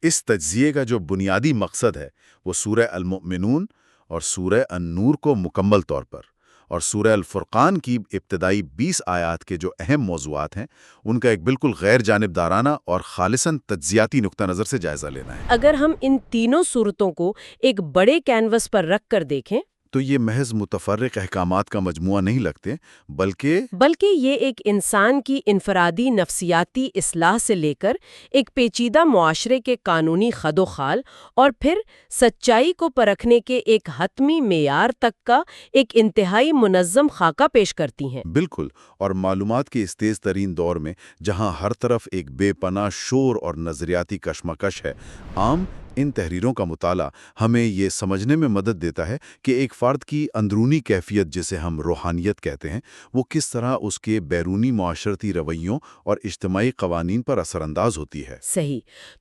اس تجزیے کا جو بنیادی مقصد ہے وہ سورہ المؤمنون اور سورہ النور کو مکمل طور پر اور سورہ الفرقان کی ابتدائی 20 آیات کے جو اہم موضوعات ہیں ان کا ایک بالکل غیر جانبدارانہ اور خالصاً تجزیاتی نقطہ نظر سے جائزہ لینا ہے۔ اگر ہم ان تینوں صورتوں کو ایک بڑے کینوس پر رکھ کر دیکھیں تو یہ محض متفرق احکامات کا مجموعہ نہیں لگتے، بلکہ یہ ایک انسان کی انفرادی نفسیاتی اصلاح سے لے کر ایک پیچیدہ معاشرے کے قانونی خد و خال اور پھر سچائی کو پرکھنے کے ایک حتمی معیار تک کا ایک انتہائی منظم خاکہ پیش کرتی ہیں۔ بالکل، اور معلومات کے اس تیز ترین دور میں جہاں ہر طرف ایک بے پناہ شور اور نظریاتی کشمکش ہے، عام ان تحریروں کا مطالعہ ہمیں یہ سمجھنے میں مدد دیتا ہے کہ ایک فرد کی اندرونی کیفیت جسے ہم روحانیت کہتے ہیں وہ کس طرح اس کے بیرونی معاشرتی رویوں اور اجتماعی قوانین پر اثر انداز ہوتی ہے۔ صحیح۔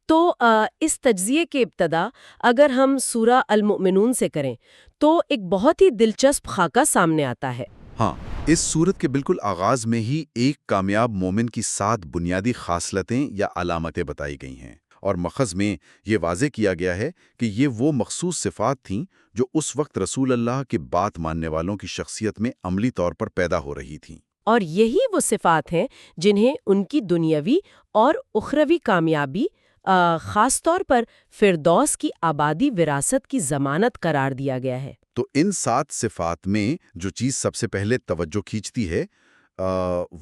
تو اس تجزیے کے ابتدا اگر ہم سورہ المؤمنون سے کریں تو ایک بہت ہی دلچسپ خاکہ سامنے آتا ہے۔ ہاں، اس صورت کے بالکل آغاز میں ہی ایک کامیاب مومن کی 7 بنیادی خاصلتیں یا علامتیں بتائی گئی ہیں، اور مخز میں یہ واضح کیا گیا ہے کہ یہ وہ مخصوص صفات تھیں جو اس وقت رسول اللہ کی بات ماننے والوں کی شخصیت میں عملی طور پر پیدا ہو رہی تھیں۔ اور یہی وہ صفات ہیں جنہیں ان کی دنیاوی اور اخروی کامیابی خاص طور پر فردوس کی آبادی وراثت کی ضمانت قرار دیا گیا ہے۔ تو ان 7 صفات میں جو چیز سب سے پہلے توجہ کھینچتی ہے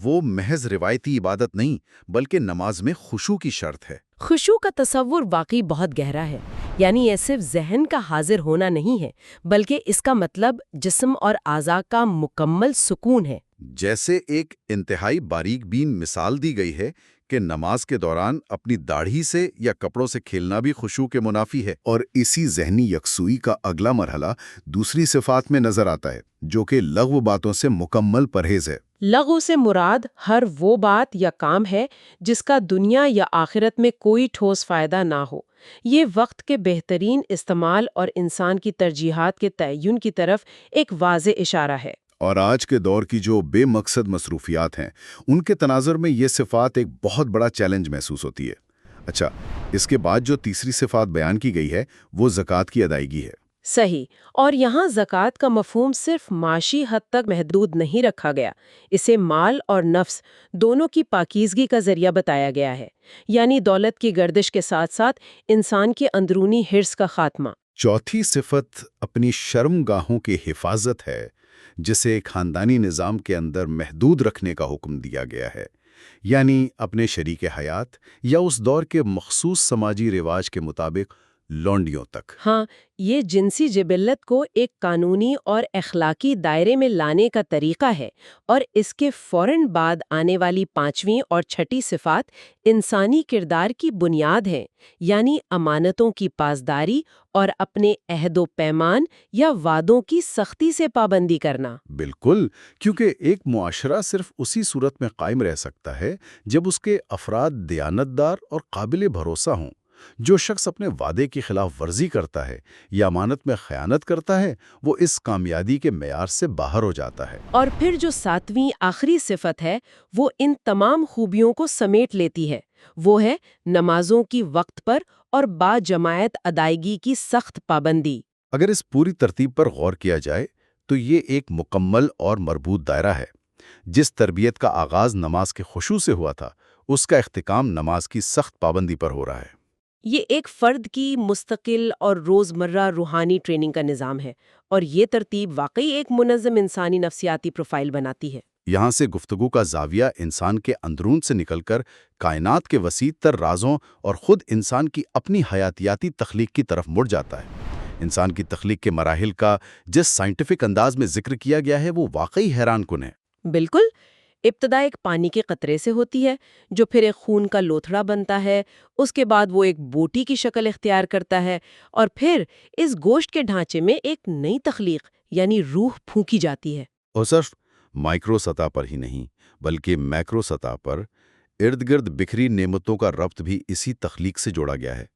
وہ محض روایتی عبادت نہیں بلکہ نماز میں خشوع کی شرط ہے۔ خشوع کا تصور واقعی بہت گہرا ہے، یعنی یہ صرف ذہن کا حاضر ہونا نہیں ہے بلکہ اس کا مطلب جسم اور اعضاء کا مکمل سکون ہے۔ جیسے ایک انتہائی باریک بین مثال دی گئی ہے کہ نماز کے دوران اپنی داڑھی سے یا کپڑوں سے کھیلنا بھی خشوع کے منافی ہے، اور اسی ذہنی یکسوئی کا اگلا مرحلہ دوسری صفات میں نظر آتا ہے جو کہ لغو باتوں سے مکمل پرہیز ہے۔ لغو سے مراد ہر وہ بات یا کام ہے جس کا دنیا یا آخرت میں کوئی ٹھوس فائدہ نہ ہو۔ یہ وقت کے بہترین استعمال اور انسان کی ترجیحات کے تعین کی طرف ایک واضح اشارہ ہے۔ اور آج کے دور کی جو بے مقصد مصروفیات ہیں ان کے تناظر میں یہ صفات ایک بہت بڑا چیلنج محسوس ہوتی ہے۔ اچھا، اس کے بعد جو تیسری صفات بیان کی گئی ہے وہ زکوٰۃ کی ادائیگی ہے۔ صحیح، اور یہاں زکوٰۃ کا مفہوم صرف معاشی حد تک محدود نہیں رکھا گیا، اسے مال اور نفس دونوں کی پاکیزگی کا ذریعہ بتایا گیا ہے، یعنی دولت کی گردش کے ساتھ ساتھ انسان کی اندرونی حرص کا خاتمہ۔ چوتھی صفت اپنی شرم گاہوں کی حفاظت ہے، جسے خاندانی نظام کے اندر محدود رکھنے کا حکم دیا گیا ہے، یعنی اپنے شریک حیات یا اس دور کے مخصوص سماجی رواج کے مطابق لونڈیوں تک۔ ہاں، یہ جنسی جبلت کو ایک قانونی اور اخلاقی دائرے میں لانے کا طریقہ ہے، اور اس کے فوراً بعد آنے والی 5ویں اور 6ٹھی صفات انسانی کردار کی بنیاد ہیں، یعنی امانتوں کی پاسداری اور اپنے عہد و پیمان یا وعدوں کی سختی سے پابندی کرنا۔ بالکل، کیونکہ ایک معاشرہ صرف اسی صورت میں قائم رہ سکتا ہے جب اس کے افراد دیانتدار اور قابل بھروسہ ہوں۔ جو شخص اپنے وعدے کی خلاف ورزی کرتا ہے یا امانت میں خیانت کرتا ہے وہ اس کامیابی کے معیار سے باہر ہو جاتا ہے۔ اور پھر جو 7ویں آخری صفت ہے وہ ان تمام خوبیوں کو سمیٹ لیتی ہے، وہ ہے نمازوں کی وقت پر اور با جماعت ادائیگی کی سخت پابندی۔ اگر اس پوری ترتیب پر غور کیا جائے تو یہ ایک مکمل اور مربوط دائرہ ہے۔ جس تربیت کا آغاز نماز کے خشوع سے ہوا تھا اس کا اختتام نماز کی سخت پابندی پر ہو رہا ہے۔ یہ ایک فرد کی مستقل اور روزمرہ روحانی ٹریننگ کا نظام ہے، اور یہ ترتیب واقعی ایک منظم انسانی نفسیاتی پروفائل بناتی ہے۔ یہاں سے گفتگو کا زاویہ انسان کے اندرون سے نکل کر کائنات کے وسیع تر رازوں اور خود انسان کی اپنی حیاتیاتی تخلیق کی طرف مڑ جاتا ہے۔ انسان کی تخلیق کے مراحل کا جس سائنٹیفک انداز میں ذکر کیا گیا ہے وہ واقعی حیران کن ہے۔ بالکل، ابتدا ایک پانی کے قطرے سے ہوتی ہے جو پھر ایک خون کا لوتھڑا بنتا ہے، اس کے بعد وہ ایک بوٹی کی شکل اختیار کرتا ہے، اور پھر اس گوشت کے ڈھانچے میں ایک نئی تخلیق یعنی روح پھونکی جاتی ہے۔ اور صرف مائکرو سطح پر ہی نہیں بلکہ میکرو سطح پر ارد گرد بکھری نعمتوں کا ربط بھی اسی تخلیق سے جوڑا گیا ہے،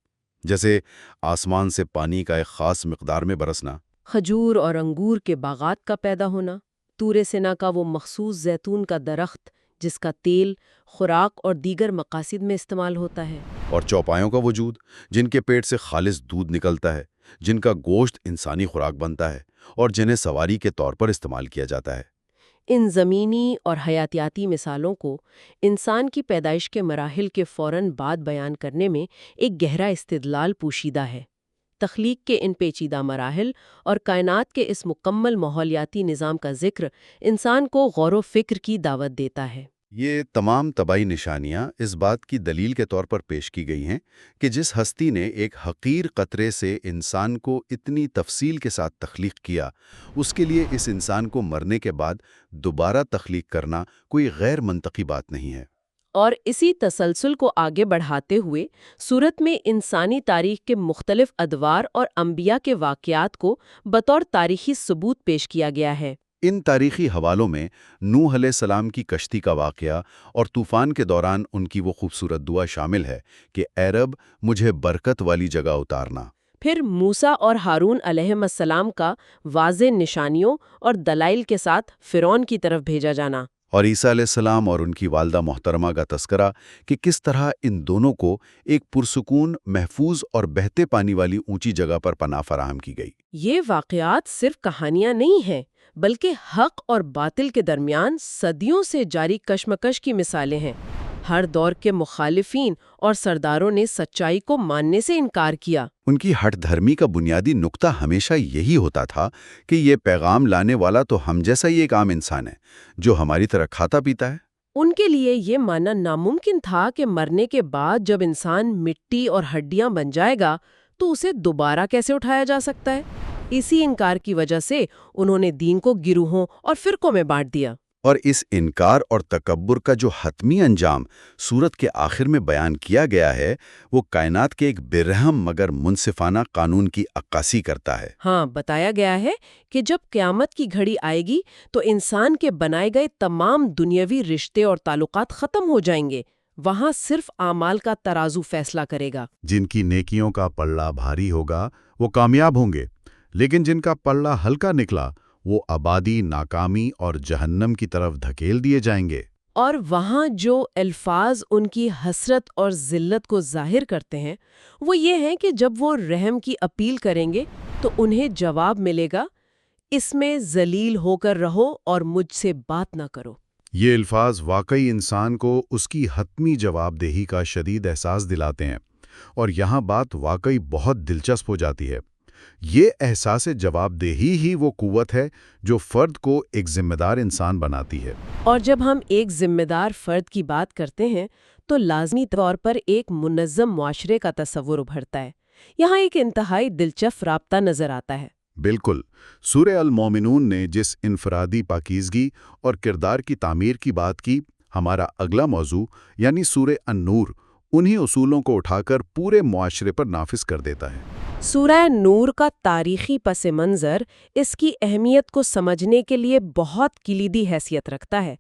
جیسے آسمان سے پانی کا ایک خاص مقدار میں برسنا، کھجور اور انگور کے باغات کا پیدا ہونا، طور سینا کا وہ مخصوص زیتون کا درخت جس کا تیل، خوراک اور دیگر مقاصد میں استعمال ہوتا ہے۔ اور چوپایوں کا وجود، جن کے پیٹ سے خالص دودھ نکلتا ہے، جن کا گوشت انسانی خوراک بنتا ہے اور جنہیں سواری کے طور پر استعمال کیا جاتا ہے۔ ان زمینی اور حیاتیاتی مثالوں کو انسان کی پیدائش کے مراحل کے فوراً بعد بیان کرنے میں ایک گہرا استدلال پوشیدہ ہے۔ تخلیق کے ان پیچیدہ مراحل اور کائنات کے اس مکمل ماحولیاتی نظام کا ذکر انسان کو غور و فکر کی دعوت دیتا ہے۔ یہ تمام طبعی نشانیاں اس بات کی دلیل کے طور پر پیش کی گئی ہیں کہ جس ہستی نے ایک حقیر قطرے سے انسان کو اتنی تفصیل کے ساتھ تخلیق کیا، اس کے لیے اس انسان کو مرنے کے بعد دوبارہ تخلیق کرنا کوئی غیر منطقی بات نہیں ہے۔ اور اسی تسلسل کو آگے بڑھاتے ہوئے سورت میں انسانی تاریخ کے مختلف ادوار اور انبیاء کے واقعات کو بطور تاریخی ثبوت پیش کیا گیا ہے۔ ان تاریخی حوالوں میں نوح علیہ السلام کی کشتی کا واقعہ اور طوفان کے دوران ان کی وہ خوبصورت دعا شامل ہے کہ اے رب مجھے برکت والی جگہ اتارنا۔ پھر موسیٰ اور ہارون علیہ السلام کا واضح نشانیوں اور دلائل کے ساتھ فرعون کی طرف بھیجا جانا، اور عیسیٰ علیہ السلام اور ان کی والدہ محترمہ کا تذکرہ کہ کس طرح ان دونوں کو ایک پرسکون، محفوظ اور بہتے پانی والی اونچی جگہ پر پناہ فراہم کی گئی۔ یہ واقعات صرف کہانیاں نہیں ہیں بلکہ حق اور باطل کے درمیان صدیوں سے جاری کشمکش کی مثالیں ہیں۔ ہر دور کے مخالفین اور سرداروں نے سچائی کو ماننے سے انکار کیا۔ ان کی ہٹ دھرمی کا بنیادی نقطہ ہمیشہ یہی ہوتا تھا کہ یہ پیغام لانے والا تو ہم جیسا ہی ایک عام انسان ہے جو ہماری طرح کھاتا پیتا ہے۔ ان کے لیے یہ ماننا ناممکن تھا کہ مرنے کے بعد جب انسان مٹی اور ہڈیاں بن جائے گا تو اسے دوبارہ کیسے اٹھایا جا سکتا ہے۔ اسی انکار کی وجہ سے انہوں نے دین کو گروہوں اور فرقوں میں بانٹ دیا۔ اور اس انکار اور تکبر کا جو حتمی انجام سورت کے آخر میں بیان کیا گیا ہے، وہ کائنات کے ایک بے رحم مگر منصفانہ قانون کی عکاسی کرتا ہے۔ ہاں، بتایا گیا ہے کہ جب قیامت کی گھڑی آئے گی تو انسان کے بنائے گئے تمام دنیاوی رشتے اور تعلقات ختم ہو جائیں گے۔ وہاں صرف اعمال کا ترازو فیصلہ کرے گا۔ جن کی نیکیوں کا پلڑا بھاری ہوگا وہ کامیاب ہوں گے، لیکن جن کا پلڑا ہلکا نکلا وہ آبادی، ناکامی اور جہنم کی طرف دھکیل دیے جائیں گے۔ اور وہاں جو الفاظ ان کی حسرت اور ذلت کو ظاہر کرتے ہیں وہ یہ ہیں کہ جب وہ رحم کی اپیل کریں گے تو انہیں جواب ملے گا، اس میں ذلیل ہو کر رہو اور مجھ سے بات نہ کرو۔ یہ الفاظ واقعی انسان کو اس کی حتمی جواب دہی کا شدید احساس دلاتے ہیں، اور یہاں بات واقعی بہت دلچسپ ہو جاتی ہے۔ یہ احساس جواب دہی ہی وہ قوت ہے جو فرد کو ایک ذمہ دار انسان بناتی ہے۔ اور جب ہم ایک ذمہ دار فرد کی بات کرتے ہیں تو لازمی طور پر ایک منظم معاشرے کا تصور ابھرتا ہے۔ یہاں ایک انتہائی دلچسپ رابطہ نظر آتا ہے۔ بالکل، سورہ المومنون نے جس انفرادی پاکیزگی اور کردار کی تعمیر کی بات کی، ہمارا اگلا موضوع یعنی سورہ النور انہی اصولوں کو اٹھا کر پورے معاشرے پر نافذ کر دیتا ہے۔ سورہ نور کا تاریخی پس منظر اس کی اہمیت کو سمجھنے کے لیے بہت کلیدی حیثیت رکھتا ہے۔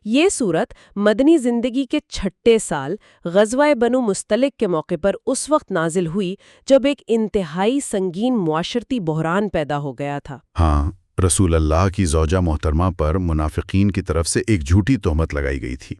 یہ سورت مدنی زندگی کے 6 سال غزوہ بنو مستلق کے موقع پر اس وقت نازل ہوئی جب ایک انتہائی سنگین معاشرتی بحران پیدا ہو گیا تھا۔ ہاں، رسول اللہ کی زوجہ محترمہ پر منافقین کی طرف سے ایک جھوٹی تہمت لگائی گئی تھی۔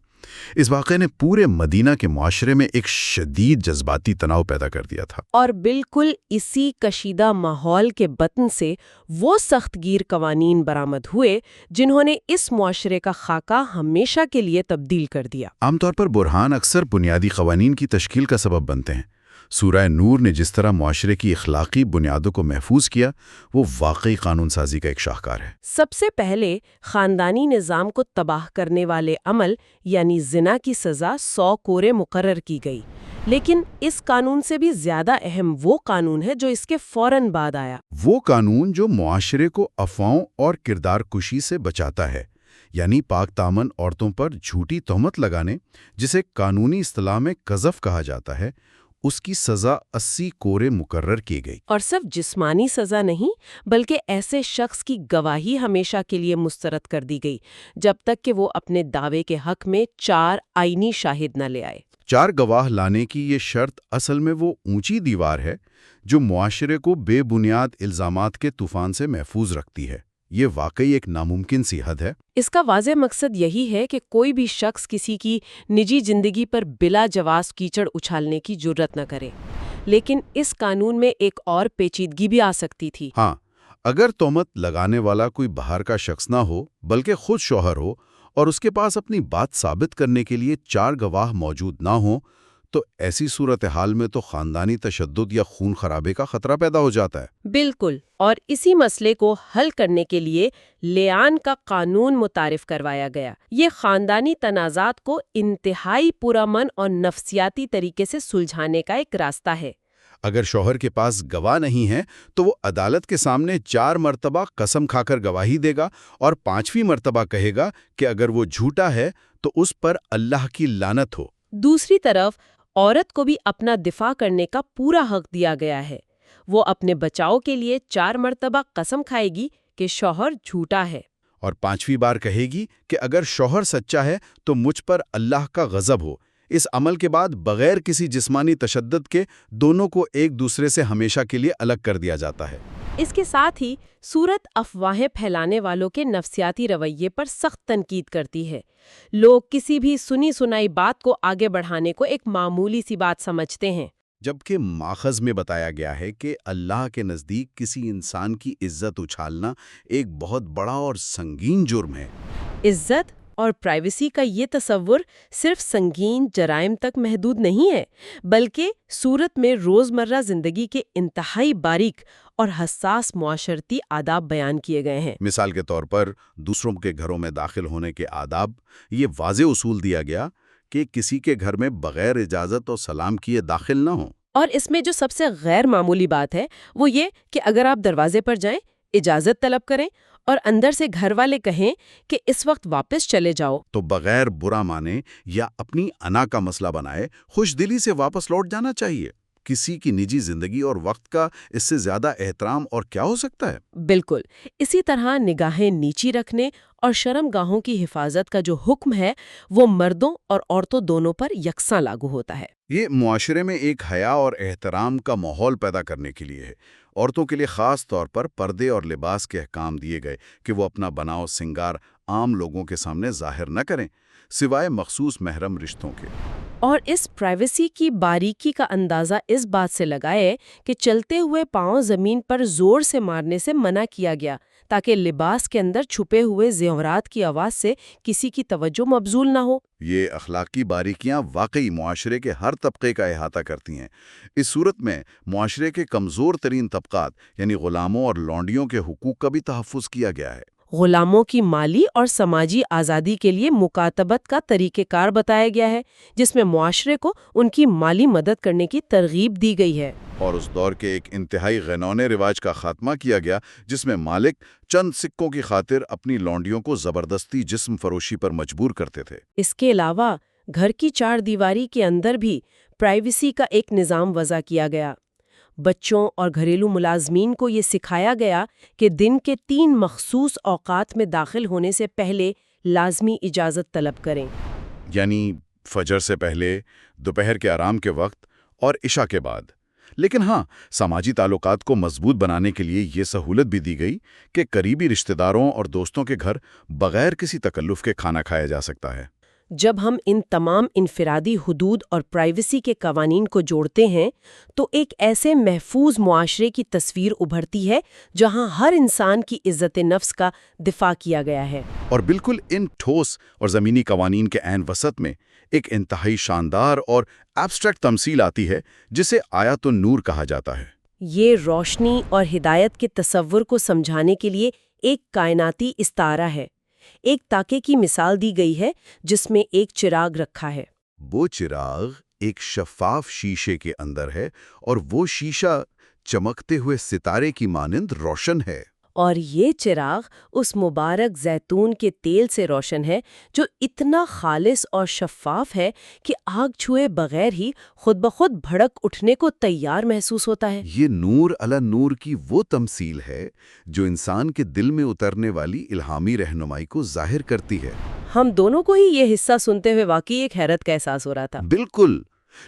اس واقعے نے پورے مدینہ کے معاشرے میں ایک شدید جذباتی تناؤ پیدا کر دیا تھا۔ اور بالکل اسی کشیدہ ماحول کے بطن سے وہ سخت گیر قوانین برآمد ہوئے جنہوں نے اس معاشرے کا خاکہ ہمیشہ کے لیے تبدیل کر دیا۔ عام طور پر بحران اکثر بنیادی قوانین کی تشکیل کا سبب بنتے ہیں۔ سورہ نور نے جس طرح معاشرے کی اخلاقی بنیادوں کو محفوظ کیا، وہ واقعی قانون سازی کا ایک شاہکار ہے۔ سب سے پہلے خاندانی نظام کو تباہ کرنے والے عمل یعنی زنا کی سزا 100 کورے مقرر کی گئی، لیکن اس قانون سے بھی زیادہ اہم وہ قانون ہے جو اس کے فوراً بعد آیا۔ وہ قانون جو معاشرے کو افواہوں اور کردار کشی سے بچاتا ہے، یعنی پاک دامن عورتوں پر جھوٹی تہمت لگانے، جسے قانونی اصطلاح میں قذف کہا جاتا ہے، اس کی سزا 80 کورے مقرر کی گئی۔ اور صرف جسمانی سزا نہیں بلکہ ایسے شخص کی گواہی ہمیشہ کے لیے مسترد کر دی گئی جب تک کہ وہ اپنے دعوے کے حق میں 4 آئینی شاہد نہ لے آئے۔ 4 گواہ لانے کی یہ شرط اصل میں وہ اونچی دیوار ہے جو معاشرے کو بے بنیاد الزامات کے طوفان سے محفوظ رکھتی ہے۔ یہ واقعی ایک ناممکن سی حد ہے۔ اس کا واضح مقصد یہی ہے کہ کوئی بھی شخص کسی کی نجی زندگی پر بلا جواز کیچڑ اچھالنے کی جرت نہ کرے، لیکن اس قانون میں ایک اور پیچیدگی بھی آ سکتی تھی۔ ہاں، اگر تہمت لگانے والا کوئی باہر کا شخص نہ ہو بلکہ خود شوہر ہو اور اس کے پاس اپنی بات ثابت کرنے کے لیے 4 گواہ موجود نہ ہوں، تو ایسی صورتحال میں تو خاندانی تشدد یا خون خرابے کا خطرہ پیدا ہو جاتا ہے۔ بالکل، اور اسی مسئلے کو حل کرنے کے لیے لیان کا قانون متعارف کروایا گیا۔ یہ خاندانی تنازعات کو انتہائی پرامن اور نفسیاتی طریقے سے سلجھانے کا ایک راستہ ہے۔ اگر شوہر کے پاس گواہ نہیں ہے تو وہ عدالت کے سامنے 4 مرتبہ قسم کھا کر گواہی دے گا اور 5ویں مرتبہ کہے گا کہ اگر وہ جھوٹا ہے تو اس پر اللہ کی لعنت ہو۔ دوسری طرف عورت کو بھی اپنا دفاع کرنے کا پورا حق دیا گیا ہے۔ وہ اپنے بچاؤ کے لیے 4 مرتبہ قسم کھائے گی کہ شوہر جھوٹا ہے، اور 5ویں بار کہے گی کہ اگر شوہر سچا ہے تو مجھ پر اللہ کا غضب ہو۔ اس عمل کے بعد بغیر کسی جسمانی تشدد کے دونوں کو ایک دوسرے سے ہمیشہ کے لیے الگ کر دیا جاتا ہے۔ اس کے ساتھ ہی صورت افواہیں پھیلانے والوں کے نفسیاتی رویے پر سخت تنقید کرتی ہے۔ لوگ کسی بھی سنی سنائی بات کو آگے بڑھانے کو ایک معمولی سی بات سمجھتے ہیں، جبکہ ماخذ میں بتایا گیا ہے کہ اللہ کے نزدیک کسی انسان کی عزت اچھالنا ایک بہت بڑا اور سنگین جرم ہے۔ عزت اور پرائیویسی کا یہ تصور صرف سنگین جرائم تک محدود نہیں ہے، بلکہ صورت میں روزمرہ زندگی کے انتہائی باریک اور حساس معاشرتی آداب بیان کیے گئے ہیں۔ مثال کے طور پر دوسروں کے گھروں میں داخل ہونے کے آداب، یہ واضح اصول دیا گیا کہ کسی کے گھر میں بغیر اجازت اور سلام کیے داخل نہ ہوں۔ اور اس میں جو سب سے غیر معمولی بات ہے وہ یہ کہ اگر آپ دروازے پر جائیں، اجازت طلب کریں اور اندر سے گھر والے کہیں کہ اس وقت واپس چلے جاؤ، تو بغیر برا مانے یا اپنی انا کا مسئلہ بنائے خوش دلی سے واپس لوٹ جانا چاہیے۔ کسی کی نجی زندگی اور وقت کا اس سے زیادہ احترام اور کیا ہو سکتا ہے؟ بالکل اسی طرح نگاہیں نیچی رکھنے اور شرم گاہوں کی حفاظت کا جو حکم ہے وہ مردوں اور عورتوں دونوں پر یکساں لاگو ہوتا ہے۔ یہ معاشرے میں ایک حیا اور احترام کا ماحول پیدا کرنے کے لیے ہے۔ عورتوں کے لیے خاص طور پر پردے اور لباس کے احکام دیے گئے کہ وہ اپنا بناؤ سنگار عام لوگوں کے سامنے ظاہر نہ کریں، سوائے مخصوص محرم رشتوں کے۔ اور اس پرائیویسی کی باریکی کا اندازہ اس بات سے لگائے کہ چلتے ہوئے پاؤں زمین پر زور سے مارنے سے منع کیا گیا تاکہ لباس کے اندر چھپے ہوئے زیورات کی آواز سے کسی کی توجہ مبذول نہ ہو۔ یہ اخلاقی باریکیاں واقعی معاشرے کے ہر طبقے کا احاطہ کرتی ہیں۔ اس صورت میں معاشرے کے کمزور ترین طبقات یعنی غلاموں اور لونڈیوں کے حقوق کا بھی تحفظ کیا گیا ہے۔ غلاموں کی مالی اور سماجی آزادی کے لیے مکاتبت کا طریقہ کار بتایا گیا ہے، جس میں معاشرے کو ان کی مالی مدد کرنے کی ترغیب دی گئی ہے۔ اور اس دور کے ایک انتہائی غنونے رواج کا خاتمہ کیا گیا جس میں مالک چند سکوں کی خاطر اپنی لونڈیوں کو زبردستی جسم فروشی پر مجبور کرتے تھے۔ اس کے علاوہ گھر کی 4 دیواری کے اندر بھی پرائیویسی کا ایک نظام وضع کیا گیا۔ بچوں اور گھریلو ملازمین کو یہ سکھایا گیا کہ دن کے 3 مخصوص اوقات میں داخل ہونے سے پہلے لازمی اجازت طلب کریں، یعنی فجر سے پہلے، دوپہر کے آرام کے وقت اور عشاء کے بعد۔ لیکن ہاں، سماجی تعلقات کو مضبوط بنانے کے لیے یہ سہولت بھی دی گئی کہ قریبی رشتہ داروں اور دوستوں کے گھر بغیر کسی تکلف کے کھانا کھایا جا سکتا ہے۔ جب ہم ان تمام انفرادی حدود اور پرائیویسی کے قوانین کو جوڑتے ہیں تو ایک ایسے محفوظ معاشرے کی تصویر ابھرتی ہے جہاں ہر انسان کی عزت نفس کا دفاع کیا گیا ہے۔ اور بالکل ان ٹھوس اور زمینی قوانین کے عین وسط میں ایک انتہائی شاندار اور ایبسٹریکٹ تمثیل آتی ہے جسے آیت النور کہا جاتا ہے۔ یہ روشنی اور ہدایت کے تصور کو سمجھانے کے لیے ایک کائناتی استعارہ ہے۔ ایک تاکے کی مثال دی گئی ہے جس میں ایک چراغ رکھا ہے۔ وہ چراغ ایک شفاف شیشے کے اندر ہے اور وہ شیشہ چمکتے ہوئے ستارے کی مانند روشن ہے۔ اور یہ چراغ اس مبارک زیتون کے تیل سے روشن ہے جو اتنا خالص اور شفاف ہے کہ آگ چھوئے بغیر ہی خود بخود بھڑک اٹھنے کو تیار محسوس ہوتا ہے۔ یہ نور علی نور کی وہ تمثیل ہے جو انسان کے دل میں اترنے والی الہامی رہنمائی کو ظاہر کرتی ہے۔ ہم دونوں کو ہی یہ حصہ سنتے ہوئے واقعی ایک حیرت کا احساس ہو رہا تھا۔ بالکل،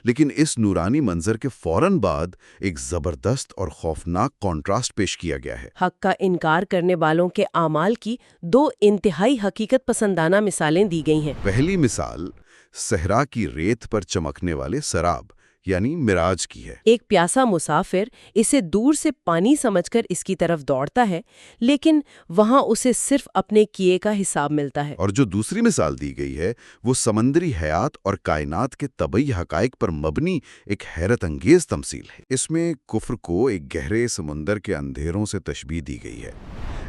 لیکن اس نورانی منظر کے فوراً بعد ایک زبردست اور خوفناک کانٹراسٹ پیش کیا گیا ہے۔ حق کا انکار کرنے والوں کے اعمال کی دو انتہائی حقیقت پسندانہ مثالیں دی گئی ہیں۔ پہلی مثال صحرا کی ریت پر چمکنے والے سراب یعنی مراج کی ہے۔ ایک پیاسا مسافر اسے دور سے پانی سمجھ کر اس کی طرف دوڑتا ہے، لیکن وہاں اسے صرف اپنے کیے کا حساب ملتا ہے۔ اور جو دوسری مثال دی گئی ہے وہ سمندری حیات اور کائنات کے طبعی حقائق پر مبنی ایک حیرت انگیز تمثیل ہے۔ اس میں کفر کو ایک گہرے سمندر کے اندھیروں سے تشبیہ دی گئی ہے۔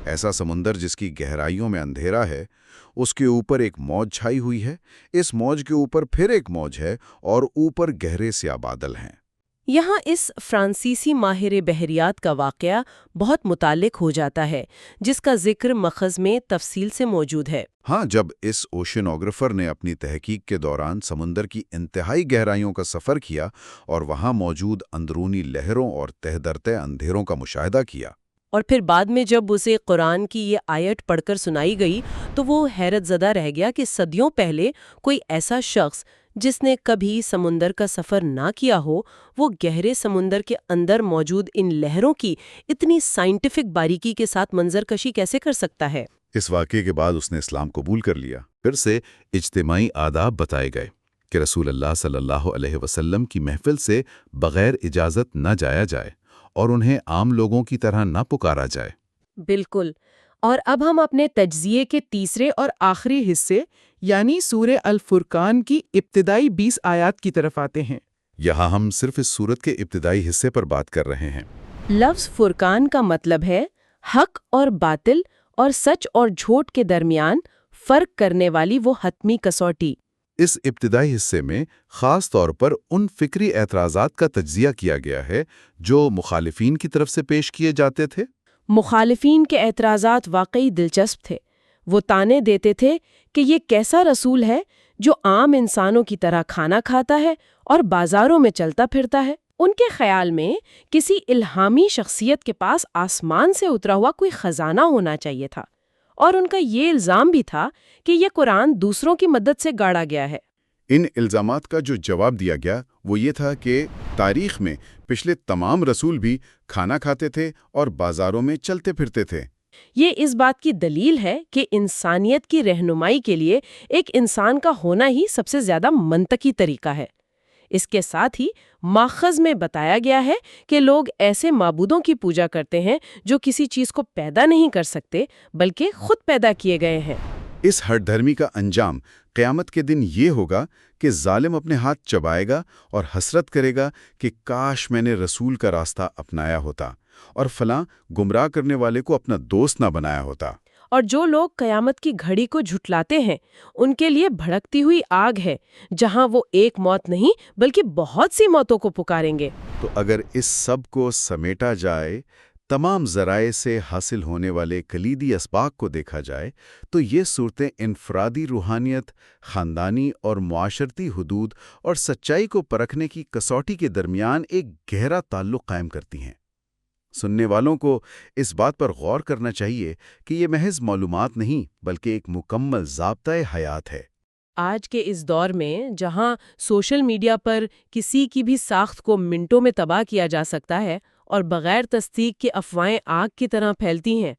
ایسا سمندر جس کی گہرائیوں میں اندھیرا ہے، اس کے اوپر ایک موج چھائی ہوئی ہے، اس موج کے اوپر پھر ایک موج ہے اور اوپر گہرے سیاہ بادل ہیں۔ یہاں اس فرانسیسی ماہر بحریات کا واقعہ بہت متعلق ہو جاتا ہے، جس کا ذکر مخز میں تفصیل سے موجود ہے۔ ہاں، جب اس اوشنوگرافر نے اپنی تحقیق کے دوران سمندر کی انتہائی گہرائیوں کا سفر کیا اور وہاں موجود اندرونی لہروں اور تہ در تہ اندھیروں کا مشاہدہ کیا، اور پھر بعد میں جب اسے قرآن کی یہ آیت پڑھ کر سنائی گئی تو وہ حیرت زدہ رہ گیا کہ صدیوں پہلے کوئی ایسا شخص جس نے کبھی سمندر کا سفر نہ کیا ہو، وہ گہرے سمندر کے اندر موجود ان لہروں کی اتنی سائنٹیفک باریکی کے ساتھ منظر کشی کیسے کر سکتا ہے۔ اس واقعے کے بعد اس نے اسلام قبول کر لیا۔ پھر سے اجتماعی آداب بتائے گئے کہ رسول اللہ صلی اللہ علیہ وسلم کی محفل سے بغیر اجازت نہ جایا جائے اور انہیں عام لوگوں کی طرح نہ پکارا جائے۔ بالکل۔ اور اب ہم اپنے تجزیے کے تیسرے اور آخری حصے یعنی سورہ الفرقان کی ابتدائی 20 آیات کی طرف آتے ہیں۔ یہاں ہم صرف اس سورت کے ابتدائی حصے پر بات کر رہے ہیں۔ لفظ فرقان کا مطلب ہے حق اور باطل اور سچ اور جھوٹ کے درمیان فرق کرنے والی وہ حتمی کسوٹی۔ اس ابتدائی حصے میں خاص طور پر ان فکری اعتراضات کا تجزیہ کیا گیا ہے جو مخالفین کی طرف سے پیش کیے جاتے تھے۔ مخالفین کے اعتراضات واقعی دلچسپ تھے۔ وہ طعنے دیتے تھے کہ یہ کیسا رسول ہے جو عام انسانوں کی طرح کھانا کھاتا ہے اور بازاروں میں چلتا پھرتا ہے۔ ان کے خیال میں کسی الہامی شخصیت کے پاس آسمان سے اترا ہوا کوئی خزانہ ہونا چاہیے تھا، اور ان کا یہ الزام بھی تھا کہ یہ قرآن دوسروں کی مدد سے گاڑا گیا ہے۔ ان الزامات کا جو جواب دیا گیا وہ یہ تھا کہ تاریخ میں پچھلے تمام رسول بھی کھانا کھاتے تھے اور بازاروں میں چلتے پھرتے تھے۔ یہ اس بات کی دلیل ہے کہ انسانیت کی رہنمائی کے لیے ایک انسان کا ہونا ہی سب سے زیادہ منطقی طریقہ ہے۔ اس کے ساتھ ہی ماخذ میں بتایا گیا ہے کہ لوگ ایسے معبودوں کی پوجا کرتے ہیں جو کسی چیز کو پیدا نہیں کر سکتے بلکہ خود پیدا کیے گئے ہیں۔ اس ہٹ دھرمی کا انجام قیامت کے دن یہ ہوگا کہ ظالم اپنے ہاتھ چبائے گا اور حسرت کرے گا کہ کاش میں نے رسول کا راستہ اپنایا ہوتا اور فلاں گمراہ کرنے والے کو اپنا دوست نہ بنایا ہوتا۔ اور جو لوگ قیامت کی گھڑی کو جھٹلاتے ہیں ان کے لیے بھڑکتی ہوئی آگ ہے جہاں وہ ایک موت نہیں بلکہ بہت سی موتوں کو پکاریں گے۔ تو اگر اس سب کو سمیٹا جائے، تمام ذرائع سے حاصل ہونے والے کلیدی اسباق کو دیکھا جائے تو یہ صورتیں انفرادی روحانیت، خاندانی اور معاشرتی حدود اور سچائی کو پرکھنے کی کسوٹی کے درمیان ایک گہرا تعلق قائم کرتی ہیں۔ سننے والوں کو اس بات پر غور کرنا چاہیے کہ یہ محض معلومات نہیں بلکہ ایک مکمل ضابطۂ حیات ہے۔ آج کے اس دور میں جہاں سوشل میڈیا پر کسی کی بھی ساخت کو منٹوں میں تباہ کیا جا سکتا ہے اور بغیر تصدیق کے افواہیں آگ کی طرح پھیلتی ہیں،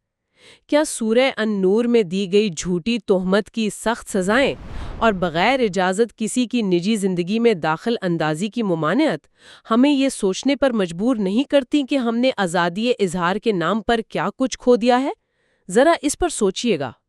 کیا سورہ النور میں دی گئی جھوٹی تہمت کی سخت سزائیں اور بغیر اجازت کسی کی نجی زندگی میں داخل اندازی کی ممانعت ہمیں یہ سوچنے پر مجبور نہیں کرتی کہ ہم نے آزادی اظہار کے نام پر کیا کچھ کھو دیا ہے؟ ذرا اس پر سوچئے گا۔